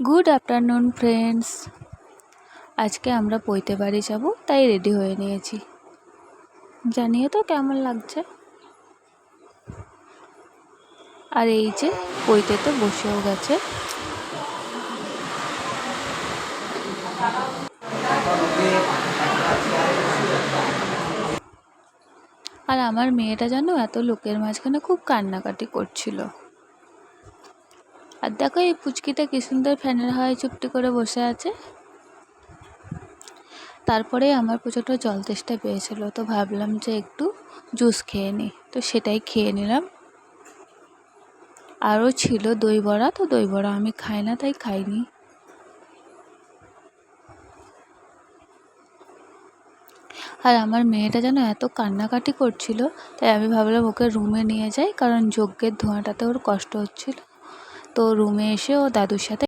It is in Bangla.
Good afternoon friends. আজকে আমরা পৈতে বাড়ি যাব, তাই রেডি হয়ে নিয়েছি। জানিয়ে তো কেমন লাগছে। আর এই যে পৈতে তো বসেও গেছে। আর আমার মেয়েটা জানো এত লোকের মাঝখানে খুব কান্নাকাটি করছিল। আর দেখো এই পুচকিটা কি সুন্দর ফ্যানের হাওয়ায় চুপটি করে বসে আছে। তারপরে আমার প্রচণ্ড জল তেষ্টা পেয়েছিল, তো ভাবলাম যে একটু জুস খেয়ে নিই, তো সেটাই খেয়ে নিলাম। আরও ছিল দই বড়া, তো দই বড়া আমি খাই না, তাই খাইনি। আর আমার মেয়েটা যেন এত কান্নাকাটি করছিল, তাই আমি ভাবলাম ওকে রুমে নিয়ে যাই, কারণ যজ্ঞের ধোঁয়াটাতে ওর কষ্ট হচ্ছিল। তো রুমে এসে ও দাদুর সাথে